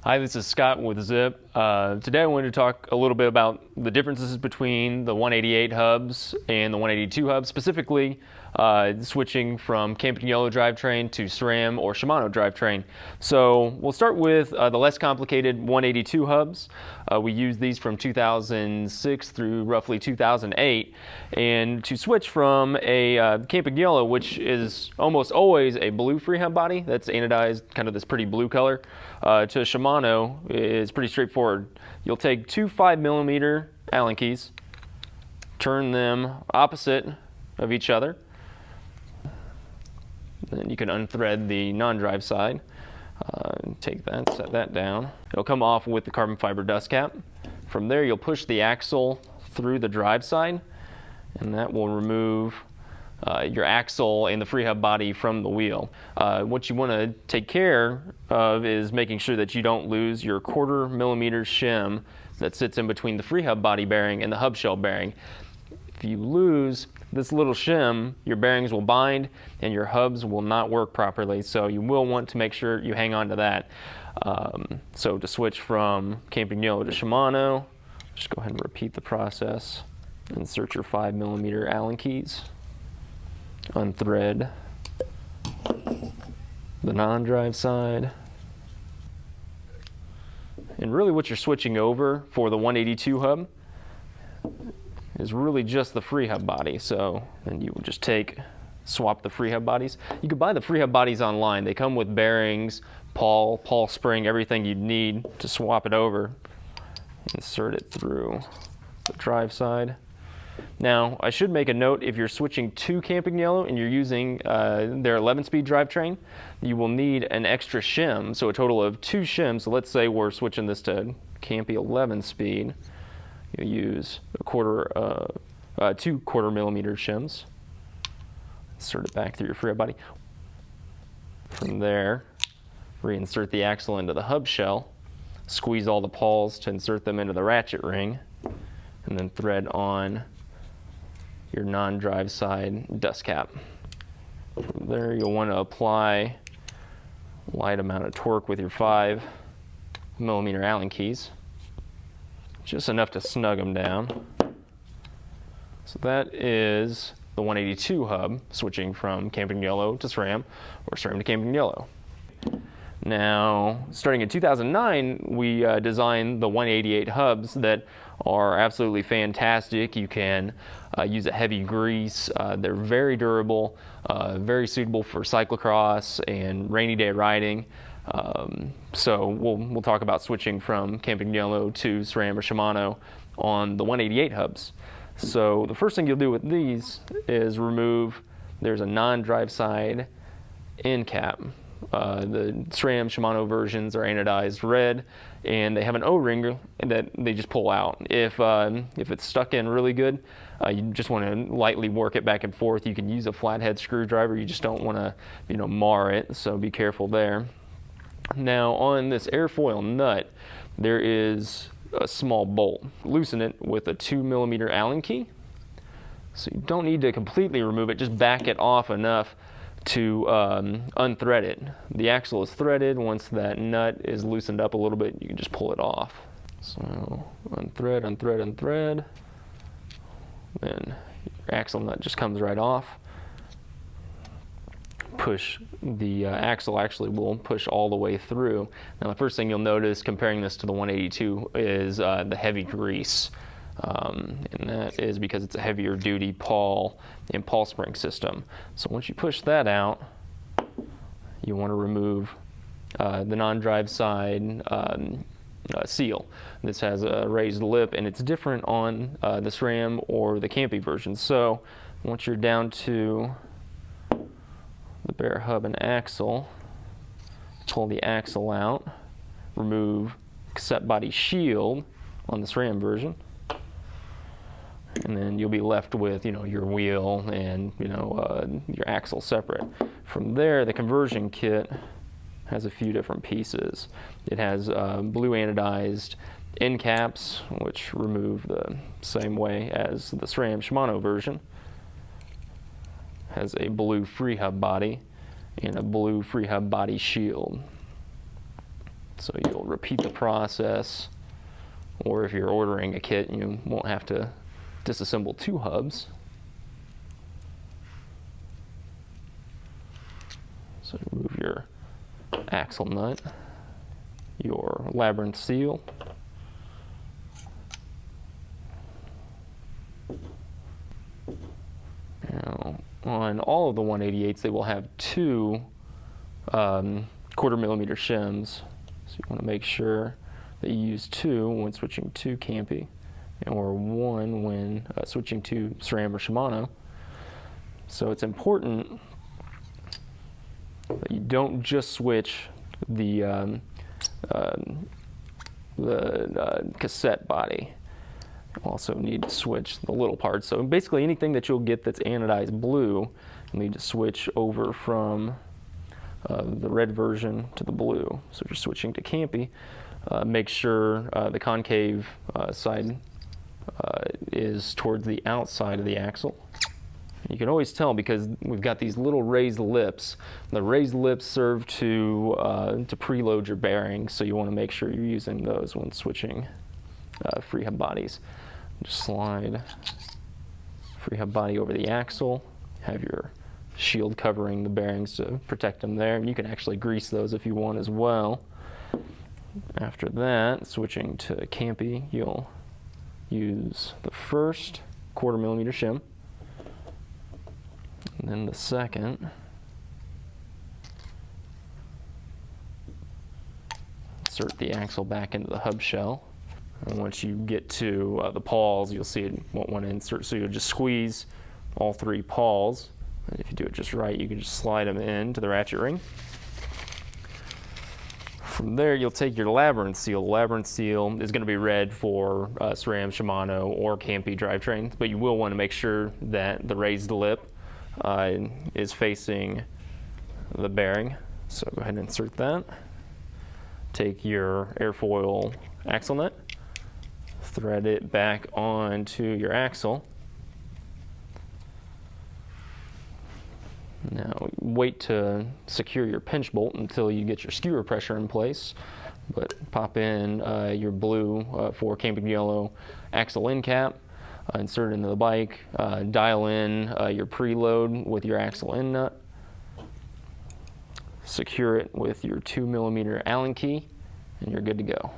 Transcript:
Hi, this is Scott with Zipp. Today I wanted to talk a little bit about the differences between the 188 hubs and the 182 hubs, specifically switching from Cambio drivetrain to SRAM or Shimano drivetrain. So we'll start with the less complicated 182 hubs. We use these from 2006 through roughly 2008. And to switch from a Cambio, which is almost always a blue free hub body that's anodized, kind of this pretty blue color, to Shimano is pretty straightforward. You'll take two 5mm Allen keys, turn them opposite of each other. Then you can unthread the non-drive side. Take that, set that down. It'll come off with the carbon fiber dust cap. From there you'll push the axle through the drive side, and that will remove your axle and the free hub body from the wheel. What you want to take care of is making sure that you don't lose your 1/4mm shim that sits in between the free hub body bearing and the hub shell bearing. If you lose this little shim, your bearings will bind and your hubs will not work properly, so you will want to make sure you hang on to that. So to switch from Cambio to Shimano, just go ahead and repeat the process. Insert your 5mm Allen keys. Unthread the non-drive side. And really what you're switching over for the 182 hub is really just the free hub body. So then you would just swap the free hub bodies. You could buy the free hub bodies online. They come with bearings, pawl spring, everything you'd need to swap it over. Insert it through the drive side. Now, I should make a note, if you're switching to Cambio and you're using their 11-speed drivetrain, you will need an extra shim, so a total of 2 shims. So let's say we're switching this to Cambio 11-speed. You'll use two 1/4mm shims. Insert it back through your free hub body. From there, reinsert the axle into the hub shell, squeeze all the pawls to insert them into the ratchet ring, and then thread on your non-drive side dust cap. From there you'll want to apply a light amount of torque with your 5mm Allen keys, just enough to snug them down. So that is the 182 hub, switching from Cambio to SRAM or SRAM to Cambio. Now, starting in 2009, we designed the 188 hubs that are absolutely fantastic. You can use a heavy grease. They're very durable, very suitable for cyclocross and rainy day riding. So we'll talk about switching from Cambio to SRAM or Shimano on the 188 hubs. So the first thing you'll do with these is there's a non-drive side end cap. The SRAM Shimano versions are anodized red, and they have an O-ring that they just pull out. If it's stuck in really good, you just want to lightly work it back and forth. You can use a flathead screwdriver. You just don't want to, mar it. So be careful there. Now on this airfoil nut, there is a small bolt. Loosen it with a 2mm Allen key. So you don't need to completely remove it. Just back it off enough to unthread it. The axle is threaded. Once that nut is loosened up a little bit, you can just pull it off. So unthread. Then your axle nut just comes right off. Push the axle actually will push all the way through. Now the first thing you'll notice comparing this to the 182 is the heavy grease. And that is because it's a heavier duty pawl and pawl spring system. So once you push that out, you want to remove the non-drive side seal. This has a raised lip, and it's different on the SRAM or the Cambio version. So once you're down to the bare hub and axle, pull the axle out, remove cassette body shield on the SRAM version, and then you'll be left with, your wheel and, your axle separate. From there, the conversion kit has a few different pieces. It has blue anodized end caps, which remove the same way as the SRAM Shimano version. Has a blue free hub body and a blue free hub body shield. So you'll repeat the process, or if you're ordering a kit, you won't have to disassemble 2 hubs. So remove your axle nut, your labyrinth seal, now on all of the 188s they will have 2 1/4mm shims, so you want to make sure that you use 2 when switching to Cambio, or 1 when switching to SRAM or Shimano. So it's important that you don't just switch the cassette body. You also need to switch the little parts. So basically anything that you'll get that's anodized blue, you'll need to switch over from the red version to the blue. So if you're switching to Cambio, make sure the concave side is towards the outside of the axle. You can always tell because we've got these little raised lips. The raised lips serve to preload your bearings, so you want to make sure you're using those when switching free hub bodies. Just slide free hub body over the axle, have your shield covering the bearings to protect them there, and you can actually grease those if you want as well. After that, switching to Cambio, you'll use the first 1/4mm shim, and then the second. Insert the axle back into the hub shell, and once you get to the pawls, you'll see it won't want to insert, so you'll just squeeze all 3 pawls, and if you do it just right, you can just slide them into the ratchet ring. From there, you'll take your labyrinth seal. The labyrinth seal is going to be red for SRAM, Shimano, or Cambio drivetrains, but you will want to make sure that the raised lip is facing the bearing. So go ahead and insert that. Take your airfoil axle nut, thread it back onto your axle. Now wait to secure your pinch bolt until you get your skewer pressure in place, but pop in your blue for Cambio yellow axle end cap, insert it into the bike, dial in your preload with your axle end nut, secure it with your 2mm Allen key, and you're good to go.